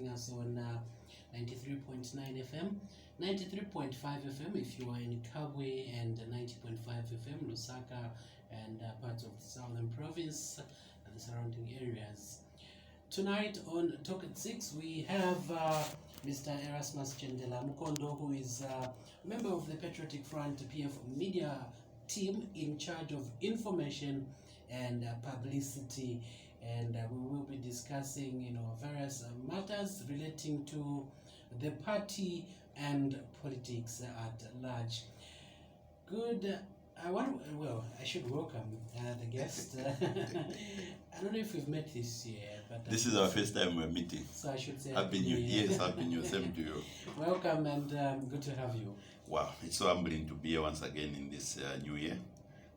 getting us on 93.9 FM, 93.5 FM if you are in Kabwe, and 90.5 FM Lusaka and parts of the southern province and the surrounding areas. Tonight on Talk at 6, we have Mr. Erasmus Chendela Mukondo, who is a member of the Patriotic Front PF Media team in charge of information and publicity, and we will be discussing various matters relating to the party and politics at large. Good. I should welcome the guest. I don't know if we've met this year, but this is our first time we're meeting. So I should say Happy New Year. Yes, Happy New Year. Same to you. Welcome, and good to have you. Wow, it's so humbling to be here once again in this new year.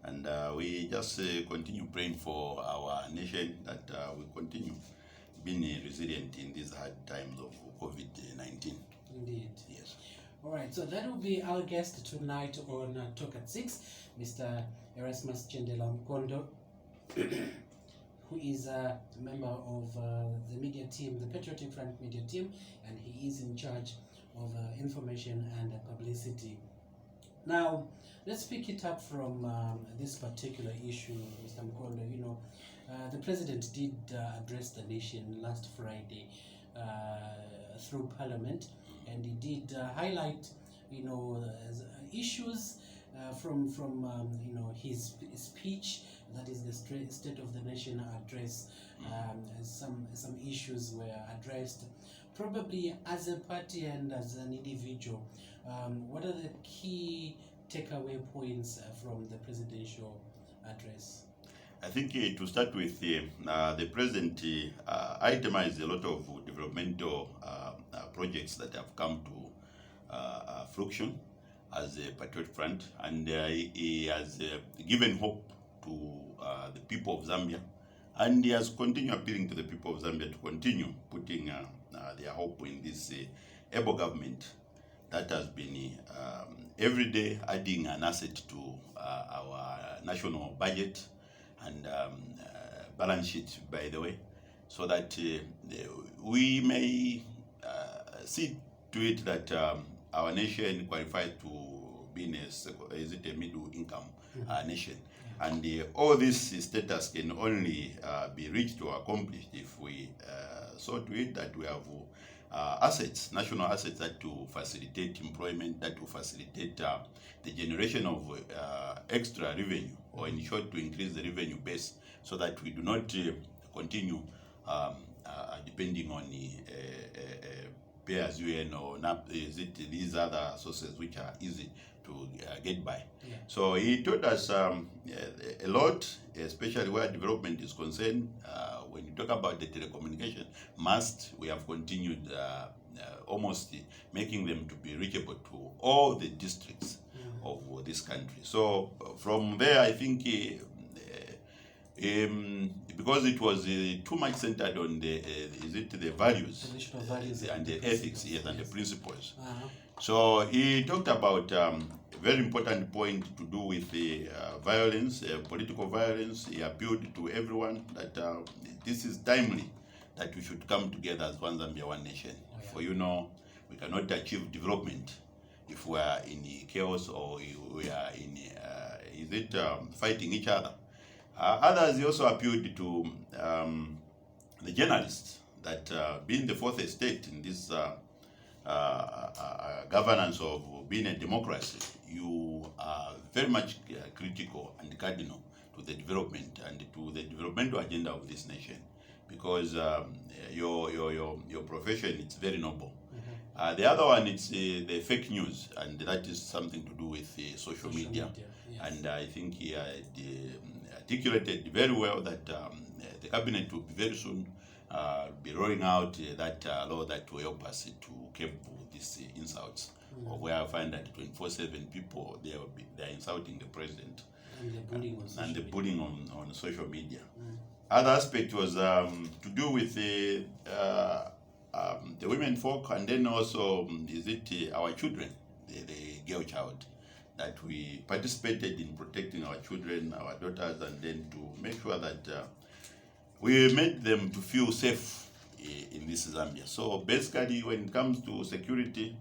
And we just continue praying for our nation, that we continue being resilient in these hard times of COVID-19. Indeed. Yes. All right, so that will be our guest tonight on Talk at 6, Mr. Erasmus Chendela Mukondo, who is a member of the media team, the Patriotic Front media team, and he is in charge of information and publicity. Now, let's pick it up from this particular issue, Mr. Mukondo. The president did address the nation last Friday through Parliament, and he did highlight, issues from his speech. That is the State of the Nation address. Some issues were addressed, probably as a party and as an individual. What are the key takeaway points from the presidential address? I think to start with, the president itemized a lot of developmental projects that have come to fruition as a Patriot Front, and he has given hope to the people of Zambia, and he has continued appealing to the people of Zambia to continue putting their hope in this able government that has been every day adding an asset to our national budget and balance sheet, by the way, so that we may see to it that our nation qualifies to be a middle income nation. And all this status can only be reached or accomplished if we saw to it that we have assets, national assets, that to facilitate employment, that to facilitate the generation of extra revenue, or in short, to increase the revenue base, so that we do not continue depending on pay as you earn, or these other sources which are easy to get by. Yeah. So he told us a lot, especially where development is concerned. When you talk about the telecommunication mast, we have continued almost making them to be reachable to all the districts of this country. So from there, I think because it was too much centered on the values, and the ethics, yes, and the principles. So he talked about a very important point to do with the violence, political violence. He appealed to everyone that this is timely, that we should come together as one Zambia, one nation. For we cannot achieve development if we are in chaos, or we are in fighting each other. Others, he also appealed to the journalists that being the fourth estate in this governance of being a democracy, you are very much critical and cardinal to the development and to the developmental agenda of this nation, because your profession, it's very noble. The other one, it's the fake news, and that is something to do with social media. Yes. And I think he had articulated very well that the cabinet will very soon be rolling out that law that will help us to curb these insults, or where I find that 24/7 people, they are insulting the president, and the bullying on social media. Other aspect was to do with the women folk, and then also our children, the girl child, that we participated in protecting our children, our daughters, and then to make sure that we made them to feel safe in this Zambia. So basically, when it comes to security,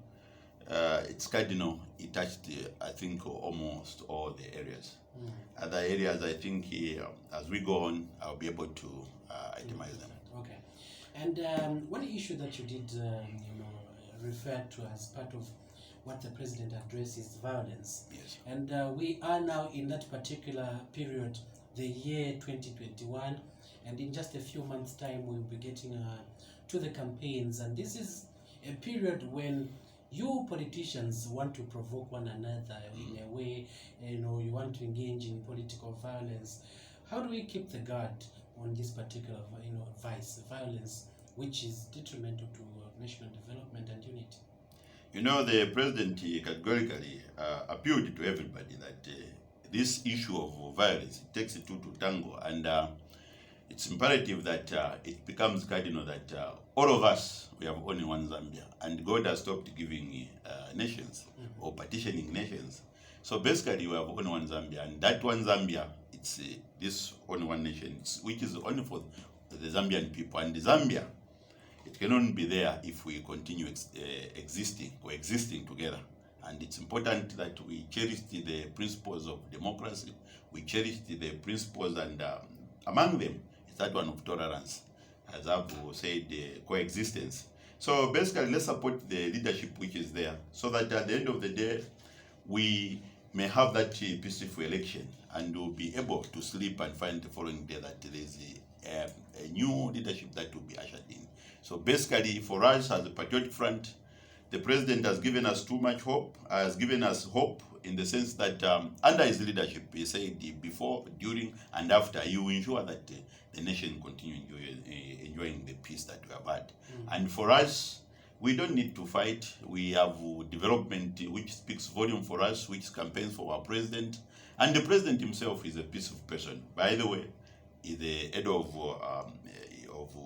it's cardinal. It touched, I think, almost all the areas. Other areas, I think, as we go on, I'll be able to itemize them. Okay. And one issue that you did, refer to as part of what the president addressed is violence. Yes. And we are now in that particular period, the year 2021, and in just a few months' time, we'll be getting to the campaigns. And this is a period when you politicians want to provoke one another in a way, you want to engage in political violence. How do we keep the guard on this particular, violence, which is detrimental to national development and unity? The president categorically appealed to everybody that this issue of violence, it takes two to tango, and it's imperative that it becomes cardinal that all of us, we have only one Zambia, and God has stopped giving nations or partitioning nations. So basically, we have only one Zambia, and that one Zambia, it's this only one nation, which is only for the Zambian people. And the Zambia, it cannot be there if we continue coexisting together. And it's important that we cherish the principles of democracy, we cherish the principles, and among them is that one of tolerance, as I've said, coexistence. So basically, let's support the leadership which is there, so that at the end of the day, we may have that peaceful election, and we'll be able to sleep and find the following day that there is a new leadership that will be ushered in. So basically, for us as a Patriotic Front, the president has given us too much hope, has given us hope in the sense that under his leadership, he said before, during, and after, he will ensure that the nation continue enjoying the peace that we have had. And for us, we don't need to fight. We have development which speaks volume for us, which campaigns for our president. And the president himself is a peaceful person. By the way, he's the head of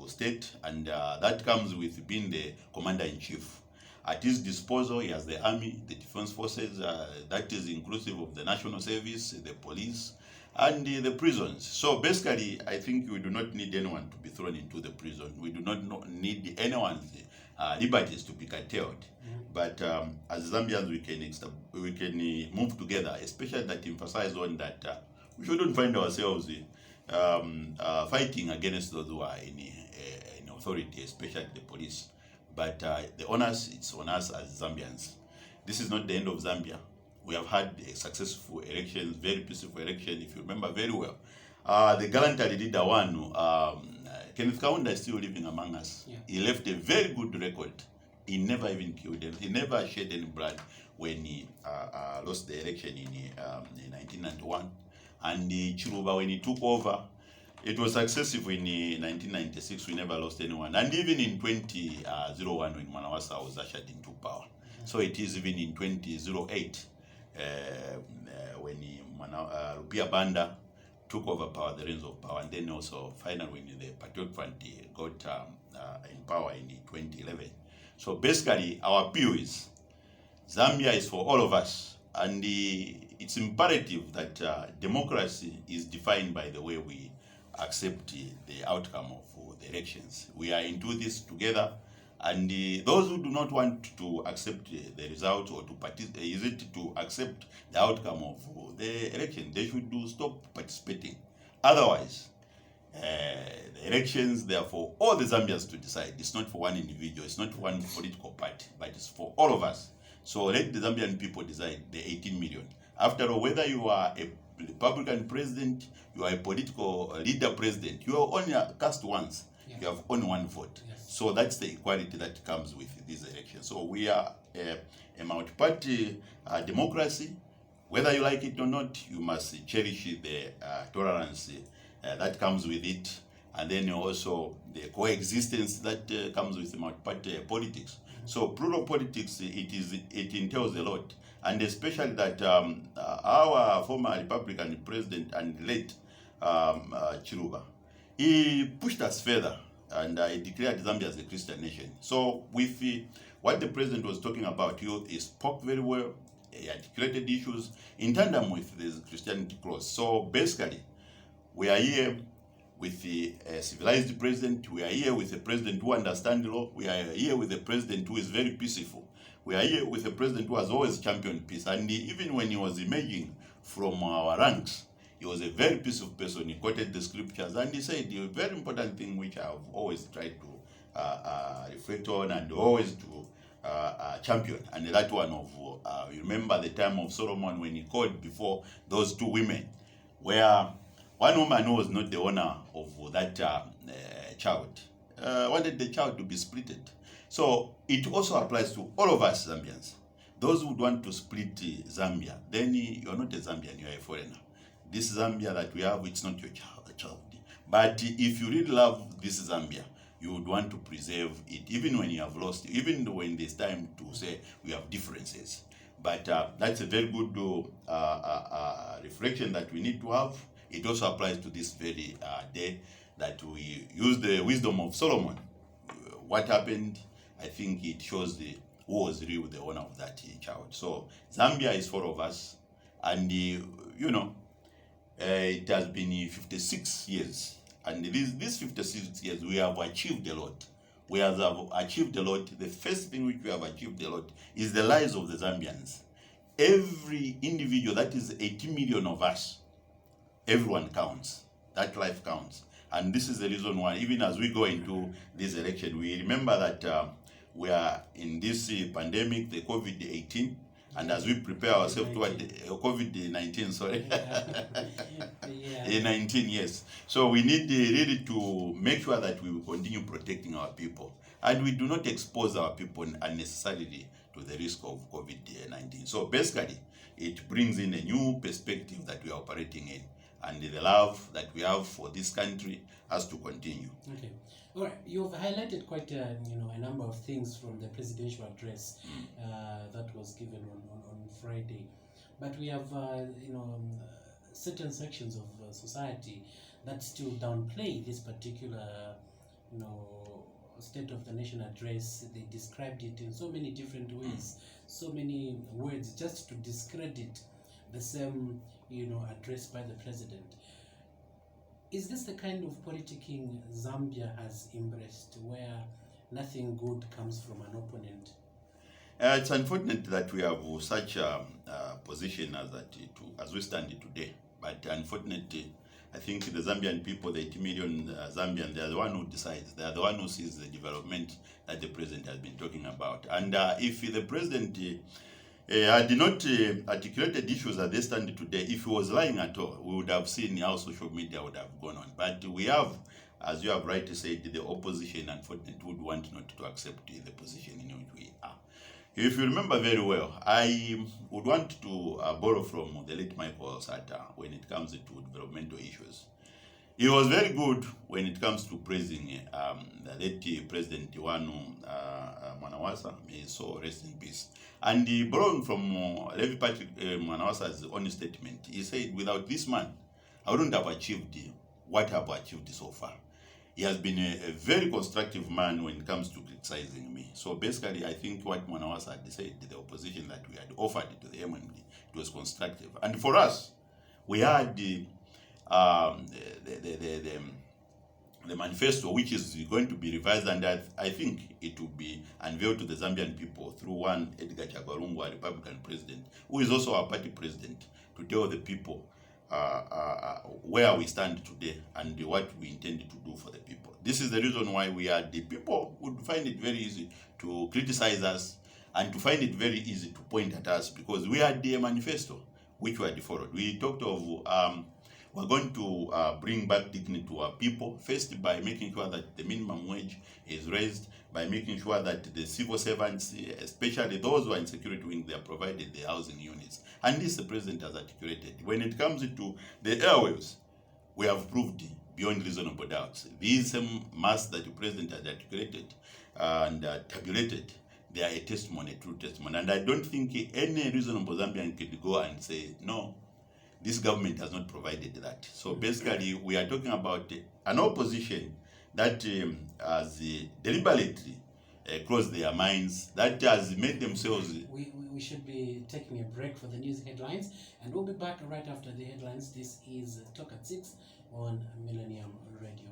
state, and that comes with being the commander-in-chief. At his disposal, he has the army, the defense forces, that is inclusive of the national service, the police, and the prisons. So basically, I think we do not need anyone to be thrown into the prison. We do not need anyone's liberties to be curtailed. But as Zambians, we can move together, especially that emphasize on that we shouldn't find ourselves fighting against those who are in authority, especially the police. But the onus, it's on us as Zambians. This is not the end of Zambia. We have had a successful elections, very peaceful election, if you remember very well. The gallantry leader one, Kenneth Kaunda, is still living among us. Yeah. He left a very good record. He never even killed them. He never shed any blood when he lost the election in 1991. And Chiluba, when he took over, it was successful in 1996. We never lost anyone. And even in 2001, when Mwanawasa was ushered into power. So it is even in 2008, when Rupia Banda took over power, the reins of power, and then also finally when the Patriotic Front got in power in 2011. So basically, our appeal is Zambia is for all of us, and it's imperative that democracy is defined by the way we accept the outcome of the elections. We are into this together, and those who do not want to accept the result or to accept the outcome of the election, they should stop participating. Otherwise, the elections, they are for all the Zambians to decide. It's not for one individual, it's not for one political party, but it's for all of us. So let the Zambian people decide, the 18 million. After all, whether you are a Republican president, you are a political leader president, you are only cast once. Yeah. You have only one vote. Yes. So that's the equality that comes with this election. So we are a multi-party democracy. Whether you like it or not, you must cherish the tolerance that comes with it, and then also the coexistence that comes with multi-party politics. So plural politics, it entails a lot, and especially that our former Republican president and late Chiluba, he pushed us further, and he declared Zambia as a Christian nation. So with what the president was talking about, he spoke very well, he articulated issues in tandem with this Christianity clause. So basically, we are here with a civilized president. We are here with a president who understands the law. We are here with a president who is very peaceful. We are here with a president who has always championed peace. And even when he was emerging from our ranks, he was a very peaceful person. He quoted the scriptures and he said a very important thing which I have always tried to reflect on and always to champion. And that one of, you remember the time of Solomon when he called before those two women, where one woman who was not the owner of that child wanted the child to be splitted. So it also applies to all of us Zambians. Those who would want to split Zambia, then you're not a Zambian, you're a foreigner. This Zambia that we have, it's not your child. But if you really love this Zambia, you would want to preserve it, even when you have lost it, even when there's time to say we have differences. But that's a very good reflection that we need to have. It also applies to this very day that we use the wisdom of Solomon. What happened, I think it shows who was really the owner of that child. So Zambia is for of us, and it has been 56 years. And these 56 years, we have achieved a lot. We have achieved a lot. The first thing which we have achieved a lot is the lives of the Zambians. Every individual, that is 80 million of us, everyone counts. That life counts. And this is the reason why, even as we go into this election, we remember that we are in this pandemic, the COVID-18, and as we prepare ourselves toward COVID-19, sorry, Yeah. 19 years. So we need really to make sure that we will continue protecting our people, and we do not expose our people unnecessarily to the risk of COVID-19. So basically, it brings in a new perspective that we are operating in, and the love that we have for this country has to continue. Okay. All right. You've highlighted quite a number of things from the presidential address that was given on Friday, but we have certain sections of society that still downplay this particular State of the Nation address. They described it in so many different ways, so many words, just to discredit the same address by the president. Is this the kind of politicking Zambia has embraced, where nothing good comes from an opponent? It's unfortunate that we have such a position as we stand today. But unfortunately, I think the Zambian people, the 80 million Zambians, they are the one who decides. They are the one who sees the development that the president has been talking about. And if the president had not articulated issues as they stand today, if he was lying at all, we would have seen how social media would have gone on. But we have, as you have rightly said, the opposition, unfortunately, would want not to accept the position in which we are. If you remember very well, I would want to borrow from the late Michael Sata when it comes to developmental issues. He was very good when it comes to praising the late President Wanu Mwanawasa, may his soul rest in peace. And he borrowed from Levi Patrick Mwanawasa's own statement. He said, without this man, I wouldn't have achieved what I have achieved so far. He has been a very constructive man when it comes to criticizing me. So basically, I think what Mwanawasa had said, the opposition that we had offered to the MMD, it was constructive. And for us, we had the manifesto, which is going to be revised, and I think it will be unveiled to the Zambian people through one Edgar Chagwa, a Republican president, who is also our party president, to tell the people where we stand today and what we intend to do for the people. This is the reason why the people would find it very easy to criticize us and to find it very easy to point at us, because we had the manifesto which we had followed. We talked of we're going to bring back dignity to our people, first by making sure that the minimum wage is raised, by making sure that the civil servants, especially those who are in security wing, they are provided the housing units. And this the president has articulated. When it comes to the airwaves, we have proved beyond reasonable doubts. These mass that the president has articulated and tabulated, they are a testimony, a true testimony. And I don't think any reasonable Zambian could go and say, no, this government has not provided that. So basically, we are talking about an opposition that has deliberately closed their minds, that has made themselves... We should be taking a break for the news headlines, and we'll be back right after the headlines. This is Talk at 6, on Millennium Radio.